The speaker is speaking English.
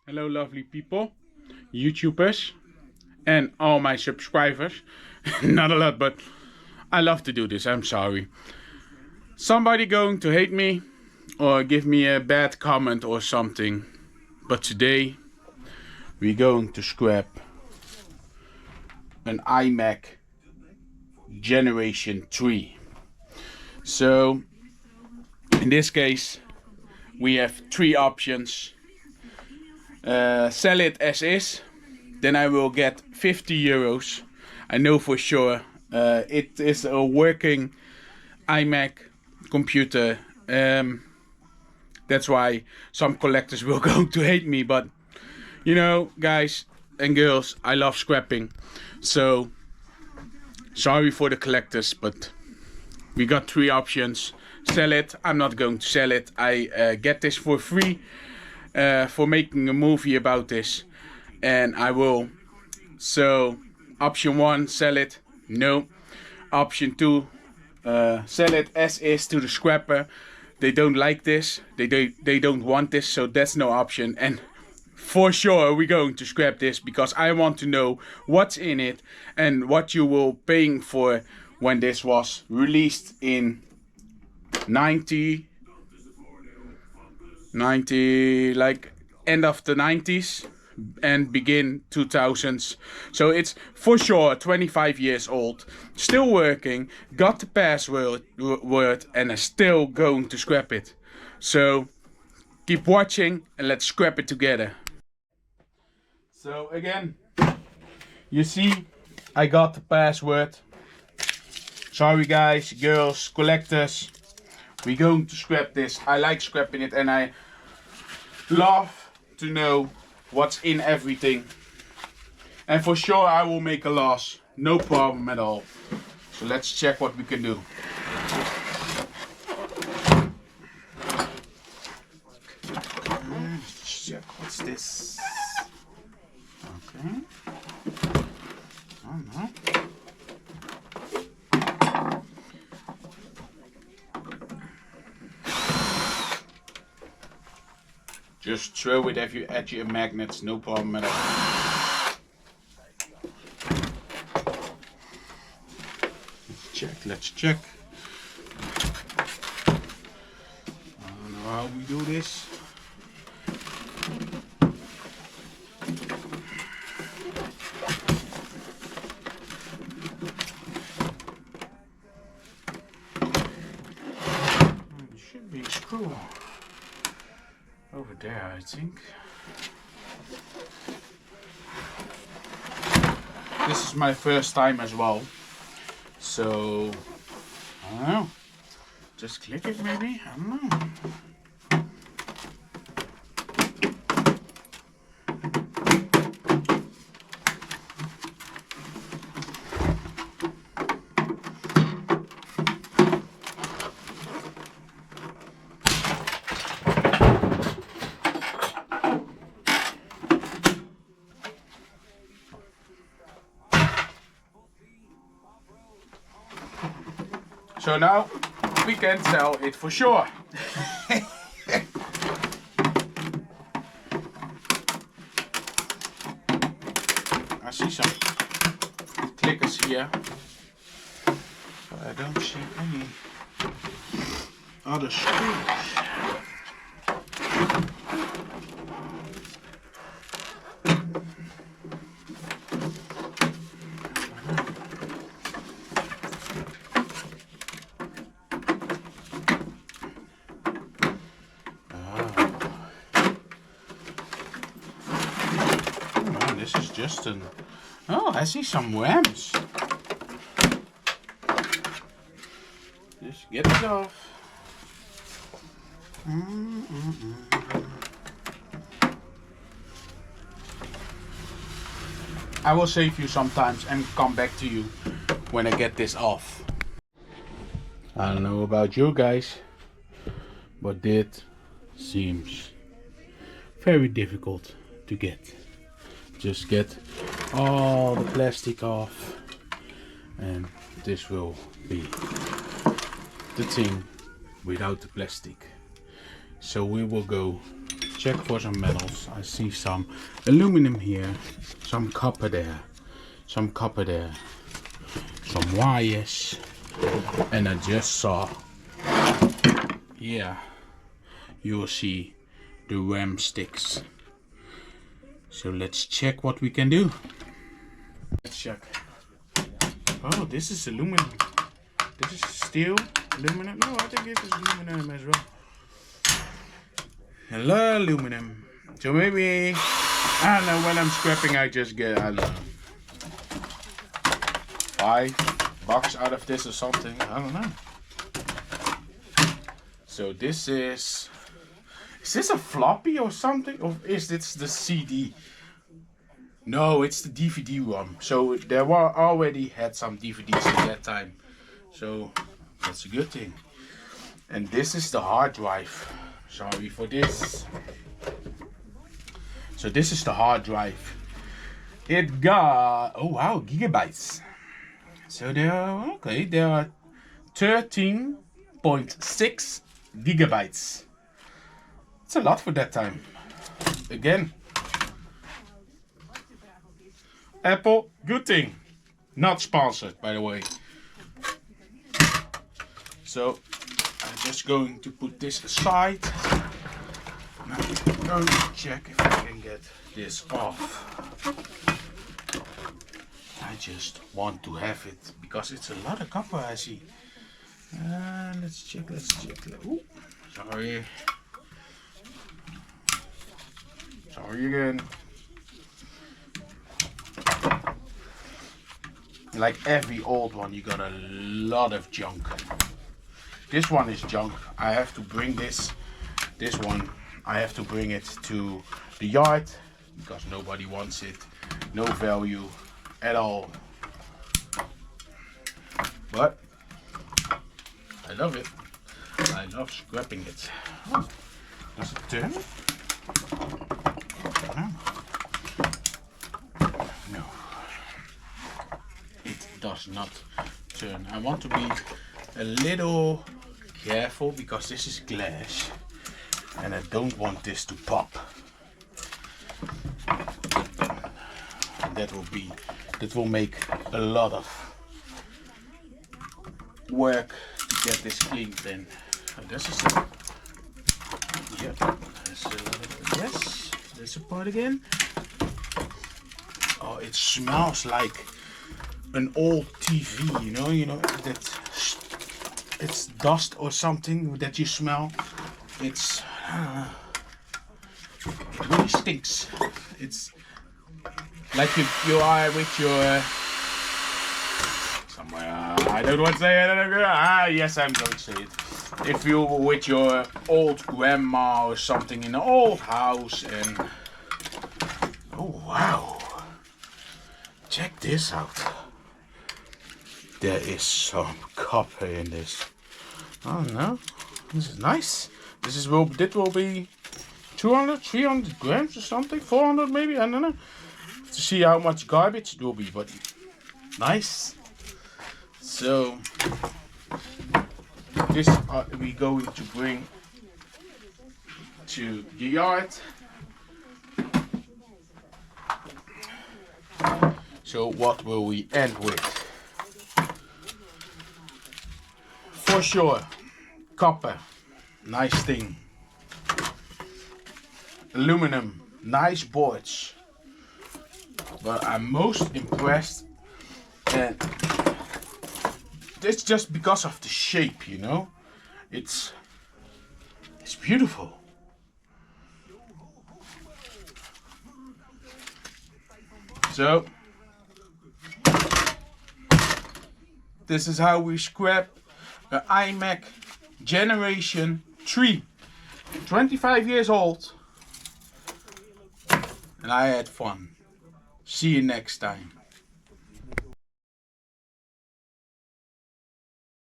Hello lovely people, YouTubers and all my subscribers. Not a lot, but I love to do this, I'm sorry. Somebody going to hate me or give me a bad comment or something. But today we're going to scrap an iMac Generation 3. So in this case we have three options. Sell it as is, then I will get 50 euros. I know for sure. It is a working iMac computer. That's why some collectors will go to hate me, but you know, guys and girls, I love scrapping. So sorry for the collectors, but we got three options. Sell it. I'm not going to sell it. I get this for free for making a movie about this, and I will. So option 1, sell it. No. Option 2, sell it as is to the scrapper. They don't like this. They don't want this, so that's no option. And for sure we're going to scrap this because I want to know what's in it and what you will paying for when this was released in 90 like end of the 90s and begin 2000s. So it's for sure 25 years old, still working, got the password and is still going to scrap it. So keep watching and let's scrap it together. So again, you see, I got the password. Sorry guys, girls, collectors, we're going to scrap this. I like scrapping it and I love to know what's in everything. And for sure I will make a loss, no problem at all. So let's check what we can do. Let's check what's this. Okay. Oh no. Just throw it at your magnets, no problem at all. Let's check. I don't know how we do this. There should be a screw over there, I think. This is my first time as well, so I don't know. Just click it maybe? I don't know. So now we can sell it for sure. I see some clickers here, but I don't see any other screws. This is just an... Oh, I see some worms. Just get it off. I will save you sometimes and come back to you when I get this off. I don't know about you guys, but it seems very difficult to get. Just get all the plastic off and this will be the thing without the plastic. So we will go check for some metals. I see some aluminum here, some copper there, some copper there, some wires, and I just saw, yeah, you'll see the RAM sticks. So let's check what we can do. Let's check. Oh, this is aluminum. This is steel, aluminum. No, I think this is aluminum as well. Hello, aluminum. So maybe, I don't know, when I'm scrapping I just get, I don't know, $5 out of this or something. I don't know. So this is this a floppy or something? Or is this the CD? No, it's the DVD-ROM. So there were already had some DVDs at that time. So that's a good thing. And this is the hard drive. Sorry for this. So this is the hard drive. It got, oh wow, gigabytes. So there are 13.6 gigabytes. It's a lot for that time. Again, Apple, good thing. Not sponsored, by the way. So I'm just going to put this aside. Now I'm going to check if I can get this off. I just want to have it because it's a lot of copper I see. Let's check. Ooh, sorry. Sorry again. Like every old one, you got a lot of junk. This one is junk. I have to bring this one, I have to bring it to the yard because nobody wants it. No value at all. But I love it. I love scrapping it. Oh, does it turn? No. It does not turn. I want to be a little careful because this is glass and I don't want this to pop. That will make a lot of work to get this cleaned then. This is a, yeah, yes, this part again. Oh, it smells like an old TV, you know that it's dust or something that you smell. It's it really stinks. It's like you are with your somewhere. I don't want to say it. Yes, I'm going to say it. If you were with your old grandma or something in an old house and oh wow, check this out. There is some copper in this. Oh no, this is nice. This will be 200, 300 grams or something, 400 maybe, I don't know. To see how much garbage it will be, but nice. So this are we going to bring to the yard. So what will we end with? For sure, copper, nice thing. Aluminum, nice boards. But I'm most impressed, and it's just because of the shape, it's beautiful. So this is how we scrap an iMac Generation 3, 25 years old, and I had fun. See you next time.